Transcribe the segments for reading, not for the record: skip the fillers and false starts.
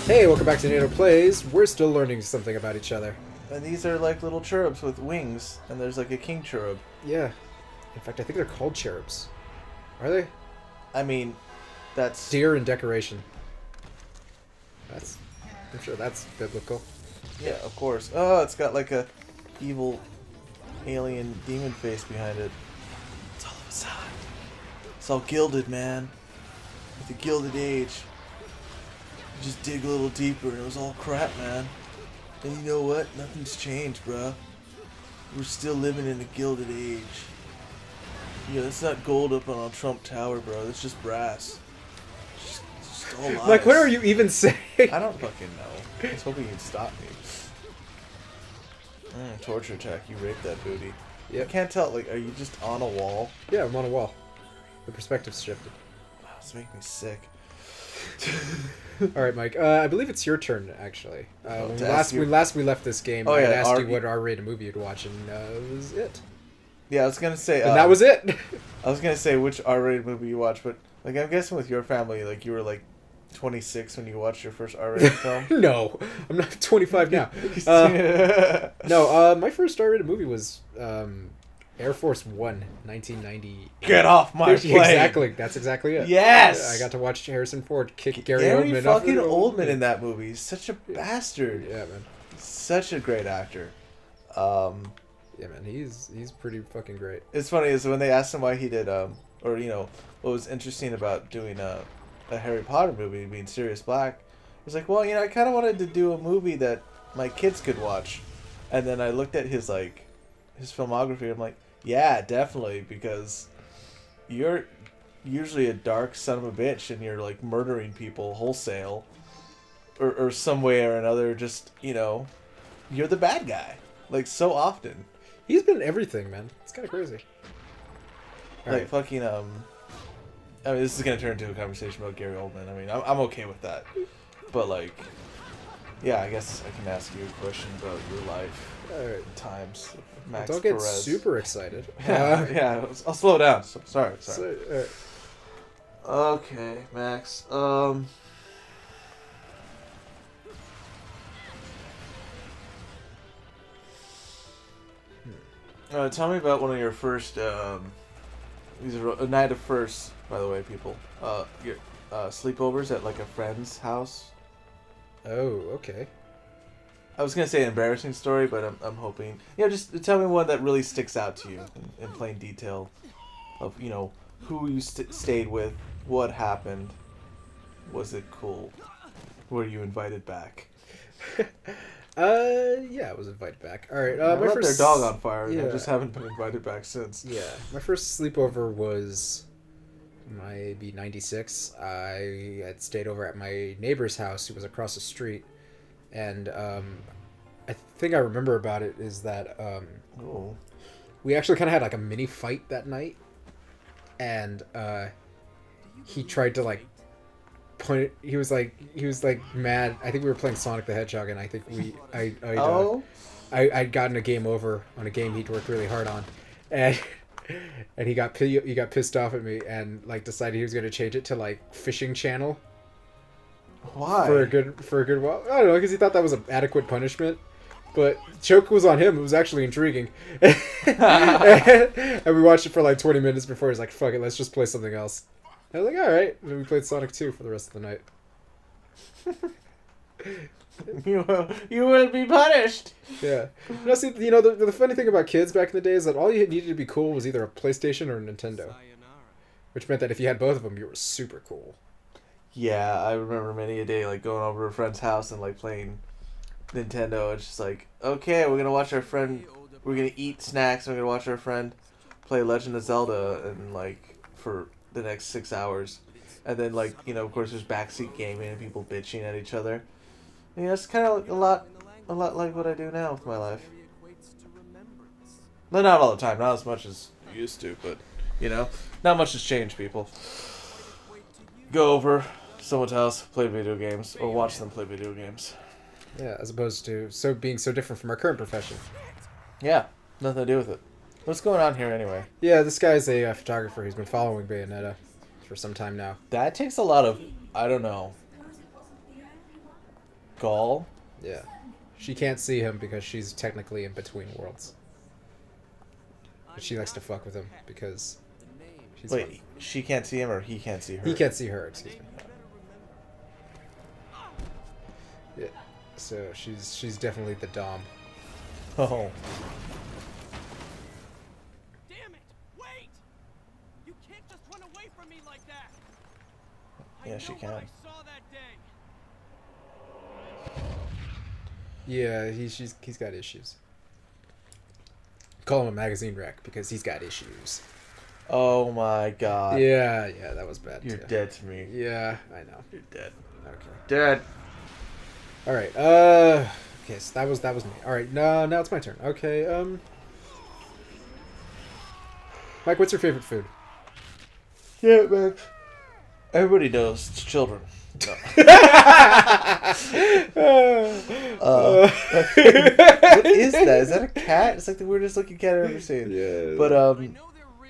Hey, welcome back to NATO Plays. We're still learning something about each other. And these are like little cherubs with wings, and there's like a king cherub. Yeah. In fact, I think they're called cherubs. Are they? I mean, that's... Deer and decoration. I'm sure that's biblical. Yeah, of course. Oh, it's got like a evil alien demon face behind it. It's all of a sudden. It's all gilded, man. With the Gilded Age. You just dig a little deeper and it was all crap, man. And you know what? Nothing's changed, bruh. We're still living in the Gilded Age. Yeah, that's not gold up on a Trump Tower, bro. That's just brass. It's just all lies. Like, what are you even saying? I don't fucking know. I was hoping you'd stop me. Torture attack. You raped that booty. Yeah. I can't tell. Like, are you just on a wall? Yeah, I'm on a wall. The perspective's shifted. Wow, it's making me sick. All right, Mike. I believe it's your turn, actually. When last we left this game, I asked you what R-rated movie you'd watch, and it was it. Yeah, I was gonna say. And that was it. I was gonna say which R-rated movie you watched, but like I'm guessing with your family, like you were like 26 when you watched your first R-rated film. No, I'm not 25 now. My first R-rated movie was Air Force One, 1990. Get off my plane! Exactly, that's exactly it. Yes, I got to watch Harrison Ford kick Gary Oldman. Fucking Oldman in that movie. He's such a bastard. Yeah, man. Such a great actor. Yeah, man, he's pretty fucking great. It's funny is when they asked him why he did or you know what was interesting about doing a Harry Potter movie being Sirius Black. He's like, well, you know, I kind of wanted to do a movie that my kids could watch, and then I looked at his filmography. I'm like, yeah, definitely, because you're usually a dark son of a bitch, and you're like murdering people wholesale, or some way or another. Just, you know, you're the bad guy, like so often. He's been everything, man. It's kind of crazy. Fucking I mean, this is gonna turn into a conversation about Gary Oldman. I mean, I'm okay with that, but like, yeah, I guess I can ask you a question about your life. Times. Max Don't get Perez. super excited. Yeah, I'll slow down. Sorry. So, Okay, Max. Tell me about one of your first. These are a night of firsts, by the way, people. Your sleepovers at like a friend's house. Oh, okay. I was gonna say an embarrassing story, but I'm hoping, just tell me one that really sticks out to you in plain detail, of who you stayed with, what happened, was it cool, were you invited back? Yeah, I was invited back. All right, I lit their dog on fire, and I just haven't been invited back since. Yeah, my first sleepover was maybe '96. I had stayed over at my neighbor's house, who was across the street. And I think I remember about it is that we actually kind of had like a mini fight that night, and he tried to like point. He was like mad. I think we were playing Sonic the Hedgehog, and I think I'd gotten a game over on a game he'd worked really hard on, and he got pissed off at me and like decided he was going to change it to like Fishing Channel. Why? For a good while. I don't know, because he thought that was an adequate punishment. But choke was on him. It was actually intriguing. And we watched it for like 20 minutes before he's like, fuck it, let's just play something else. I was like, alright. And then we played Sonic 2 for the rest of the night. You will be punished! Yeah. No, see, the funny thing about kids back in the day is that all you needed to be cool was either a PlayStation or a Nintendo. Which meant that if you had both of them, you were super cool. Yeah, I remember many a day like going over to a friend's house and like playing Nintendo. It's just like, okay, we're gonna watch our friend. We're gonna eat snacks. And we're gonna watch our friend play Legend of Zelda and like for the next 6 hours, and then like of course there's backseat gaming and people bitching at each other. And, it's kind of a lot like what I do now with my life. But not all the time, not as much as you used to, but not much has changed, people. Go over someone's house, play video games, or watch them play video games. Yeah, as opposed to being so different from our current profession. Yeah. Nothing to do with it. What's going on here anyway? Yeah, this guy's a photographer. He's been following Bayonetta for some time now. That takes a lot of, I don't know, gall. Yeah. She can't see him because she's technically in between worlds. But she likes to fuck with him because she's Wait, funny. she can't see him or he can't see her? He can't see her, excuse me. Yeah. So she's definitely the dom. Oh. Damn it! Wait! You can't just run away from me like that. Yeah, she can. I saw that day. Yeah, he's got issues. Call him a magazine wreck because he's got issues. Oh my god. Yeah, that was bad. You're too. dead to me. Yeah, I know. You're dead. Okay. Dead. All right. Okay, so that was me. All right. Now it's my turn. Okay. Mike, what's your favorite food? Yeah, man. Everybody knows it's children. No. What is that? Is that a cat? It's like the weirdest looking cat I've ever seen. Yeah. But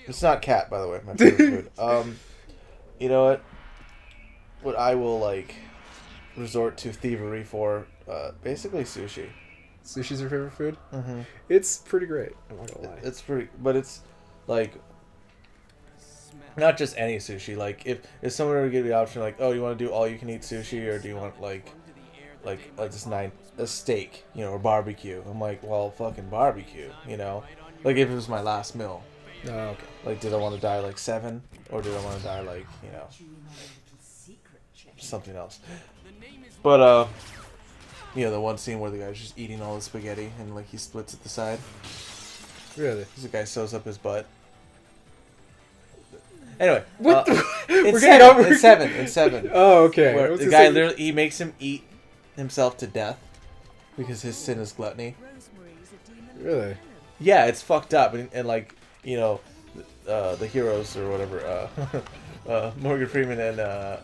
it's not cat, by the way. My favorite food. You know what? What I will like resort to thievery for? Basically sushi. Sushi's your favorite food? Mm-hmm. It's pretty great. I'm not gonna lie. It's pretty, but it's like not just any sushi. Like if someone were to give you the option, like, oh, you want to do all you can eat sushi, or do you want like a steak, you know, or barbecue? I'm like, well, fucking barbecue, you know. Like if it was my last meal. Oh, okay. Like, did I want to die like 7, or did I want to die like, you know, something else? But you know, the one scene where the guy's just eating all the spaghetti and like he splits at the side. Really? The guy sews up his butt. Anyway, What the? in We're seven, getting over. in seven. Oh, okay. I Where was the gonna guy say- literally he makes him eat himself to death because his sin is gluttony. Really? Yeah, it's fucked up, and like, you know, the heroes or whatever, Morgan Freeman and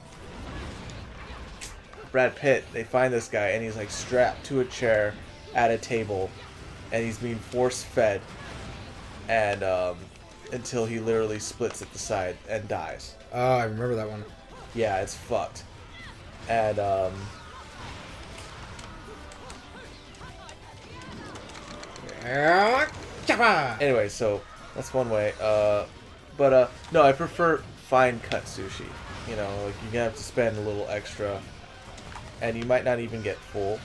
Brad Pitt, they find this guy and he's like strapped to a chair at a table, and he's being force fed, and until he literally splits at the side and dies. Oh, I remember that one. Yeah, it's fucked. And anyway, so that's one way. But no, I prefer fine cut sushi. You know, like you're gonna have to spend a little extra, and you might not even get full.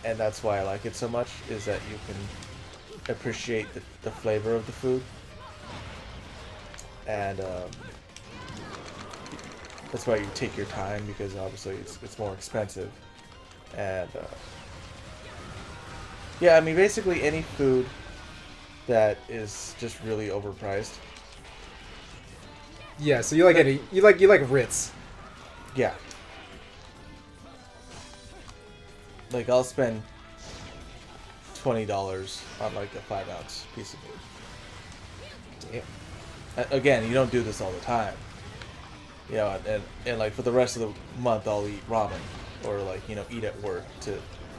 And that's why I like it so much, is that you can appreciate the flavor of the food. And that's why you take your time, because obviously it's more expensive. And yeah, I mean, basically any food that is just really overpriced. Yeah. So you like any? You like Ritz? Yeah. Like I'll spend $20 on like a 5-ounce piece of meat. Damn. Again, you don't do this all the time. You know, and like for the rest of the month, I'll eat ramen, or like, you know, eat at work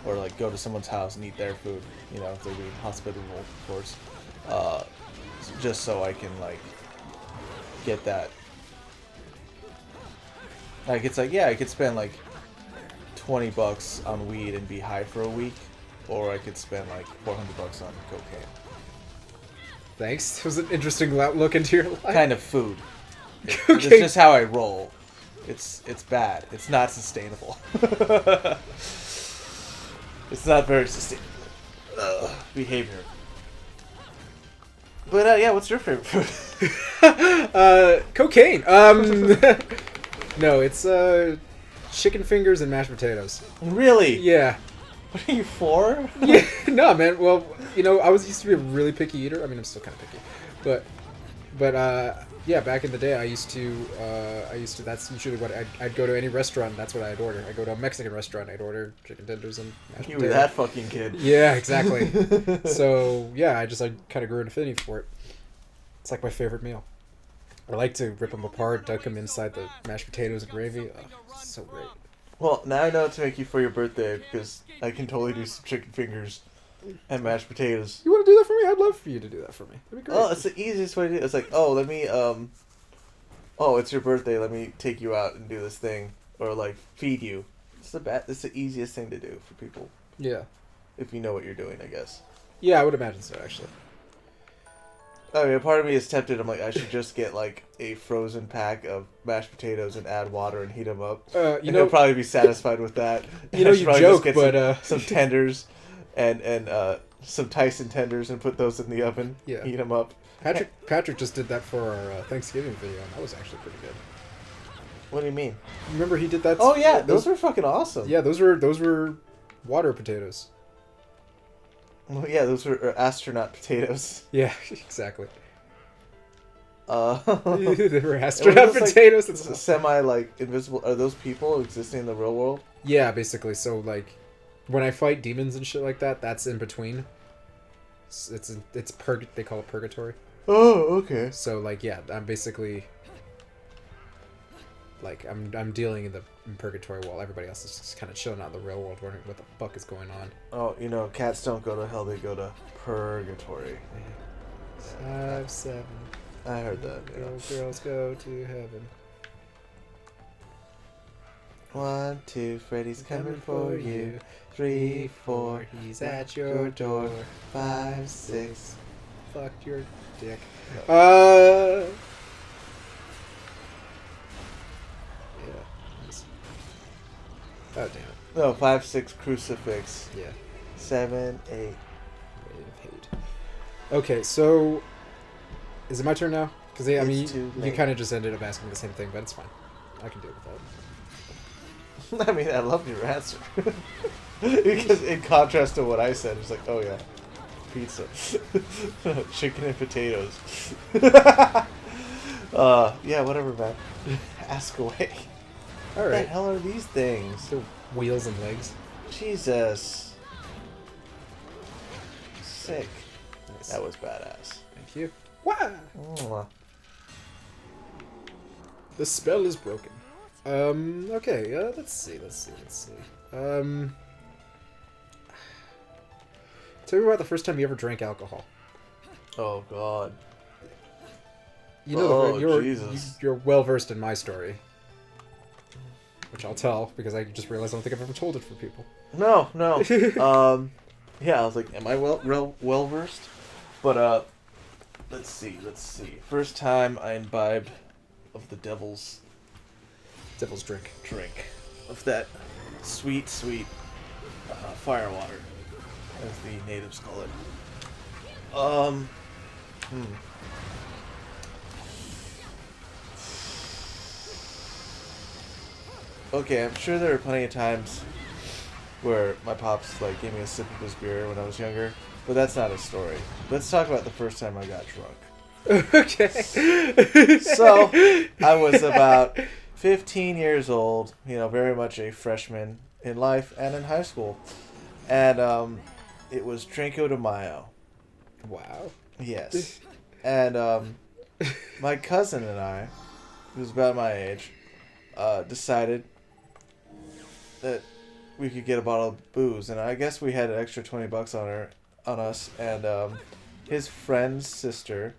or like go to someone's house and eat their food. You know, if they're being hospitable, of course. Just so I can like get that. Like it's like, yeah, I could spend like $20 on weed and be high for a week, or I could spend like $400 on cocaine. Thanks. It was an interesting look into your life. Kind of food. It's Okay. just how I roll. It's bad. It's not sustainable. It's not very sustainable behavior. But yeah, what's your favorite food? Cocaine. No, it's chicken fingers and mashed potatoes. Really? Yeah. What are you for? Yeah. No, man. Well, you know, I used to be a really picky eater. I mean, I'm still kind of picky, but yeah, back in the day, I used to. That's usually what I'd go to any restaurant. That's what I'd order. I go to a Mexican restaurant. I'd order chicken tenders and mashed You potatoes. were that fucking kid. Yeah, exactly. So yeah, I kind of grew an affinity for it. It's like my favorite meal. I like to rip them apart, dunk them inside the mashed potatoes and gravy. Oh, so great. Well, now I know what to make you for your birthday, because I can totally do some chicken fingers and mashed potatoes. You want to do that for me? I'd love for you to do that for me. That'd be great. Oh, it's the easiest way to do it. It's like, oh, let me, oh, it's your birthday. Let me take you out and do this thing, or like feed you. It's the easiest thing to do for people. Yeah. If you know what you're doing, I guess. Yeah, I would imagine so, actually. I mean, part of me is tempted. I'm like, I should just get like a frozen pack of mashed potatoes and add water and heat them up. He'll probably be satisfied with that. You know, you joke, but some tenders and some Tyson tenders and put those in the oven. Yeah. Heat them up. Patrick just did that for our Thanksgiving video, and that was actually pretty good. What do you mean? Remember he did that? Oh yeah, those were fucking awesome. Yeah, those were water potatoes. Well, yeah, those were astronaut potatoes. Yeah, exactly. They were astronaut potatoes. Like, semi like invisible. Are those people existing in the real world? Yeah, basically. So like, when I fight demons and shit like that, that's in between. They call it purgatory. Oh, okay. So like, yeah, I'm basically like I'm dealing in purgatory while everybody else is just kind of chilling out in the real world, wondering what the fuck is going on. Oh, you know, cats don't go to hell; they go to purgatory. 5, 7. I heard that. Yeah. Girls go to heaven. 1, 2, Freddy's coming for you. 3, 4, he's at your door. 5, 6. Fuck your dick. No. Yeah. Oh damn. No, 5, 6 crucifix. Yeah. 7, 8. Wave of hate. Okay, so is it my turn now? Because I mean, you kind of just ended up asking the same thing, but it's fine. I can deal with that. I mean, I love your answer. Because in contrast to what I said, it's like, oh yeah, pizza, chicken and potatoes. Yeah, whatever, man. Ask away. All What the right. hell are these things? So wheels and legs. Jesus. Sick. Nice. That was badass. Thank you. Wow. Mwah. The spell is broken. Okay. Let's see. Tell me about the first time you ever drank alcohol. Oh God. You know, Jesus. you're well versed in my story, which I'll tell because I just realized I don't think I've ever told it for people. No. Yeah, I was like, am I well versed? But let's see. First time I imbibed of the devil's drink. Of that sweet fire water, as the natives call it. Okay, I'm sure there are plenty of times where my pops like gave me a sip of his beer when I was younger, but that's not a story. Let's talk about the first time I got drunk. Okay. So, I was about 15 years old, you know, very much a freshman in life and in high school. And it was Cinco de Mayo. Wow. Yes. And my cousin and I, who's about my age, decided that we could get a bottle of booze, and I guess we had an extra $20 on us, and his friend's sister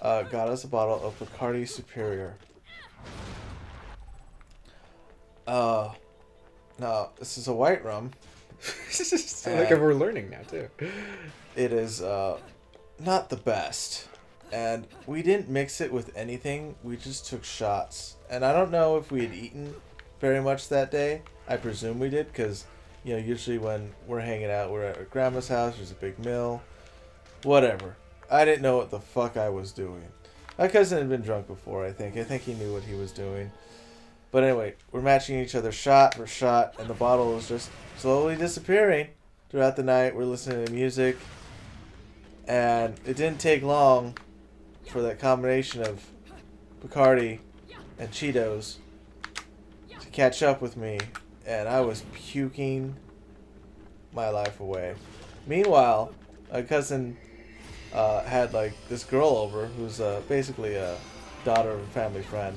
got us a bottle of Bacardi Superior. Now this is a white rum. Like we're learning now too. It is not the best, and we didn't mix it with anything. We just took shots, and I don't know if we had eaten very much that day. I presume we did, because you know, usually when we're hanging out, we're at our grandma's house. There's a big meal, whatever. I didn't know what the fuck I was doing. My cousin had been drunk before. I think he knew what he was doing. But anyway, we're matching each other shot for shot, and the bottle is just slowly disappearing throughout the night. We're listening to music, and it didn't take long for that combination of Bacardi and Cheetos to catch up with me, and I was puking my life away. Meanwhile, my cousin had like this girl over who's basically a daughter of a family friend,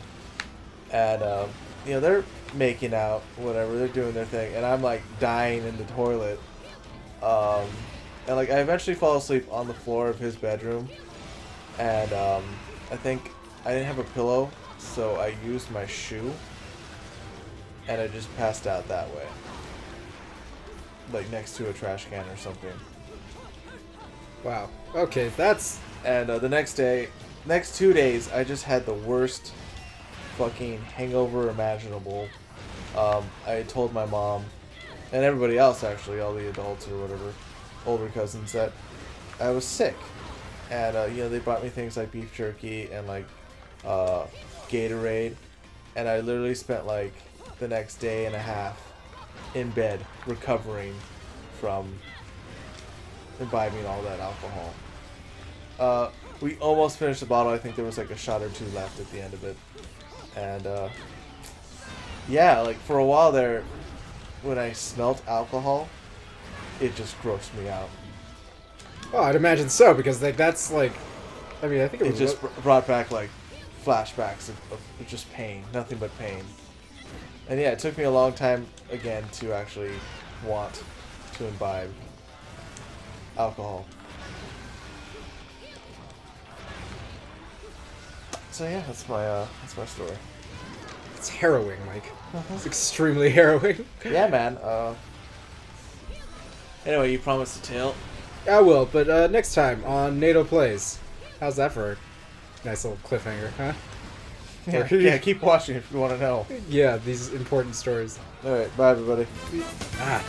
and you know, they're making out, whatever, they're doing their thing, and I'm like dying in the toilet, And like I eventually fall asleep on the floor of his bedroom, and I think I didn't have a pillow, so I used my shoe, and I just passed out that way, like next to a trash can or something. Wow. Okay, that's... And the next 2 days, I just had the worst fucking hangover imaginable. I told my mom, and everybody else actually, all the adults or whatever, older cousins, that I was sick. And, they brought me things like beef jerky and, like, Gatorade. And I literally spent, like, the next day and a half in bed recovering from imbibing all that alcohol. We almost finished the bottle. I think there was, like, a shot or two left at the end of it. And, yeah, like, for a while there, when I smelt alcohol, it just grossed me out. Oh, I'd imagine so, because like that's like, I mean, I think it It was just brought back like flashbacks of just pain, nothing but pain. And yeah, it took me a long time again to actually want to imbibe alcohol. So yeah, that's my story. It's harrowing, Mike. It's extremely harrowing. Yeah, man. Anyway, you promised a tale. I will, but next time on NATO Plays. How's that for a nice little cliffhanger, huh? Yeah, keep watching if you want to know. Yeah, these important stories. All right, bye everybody. Ah.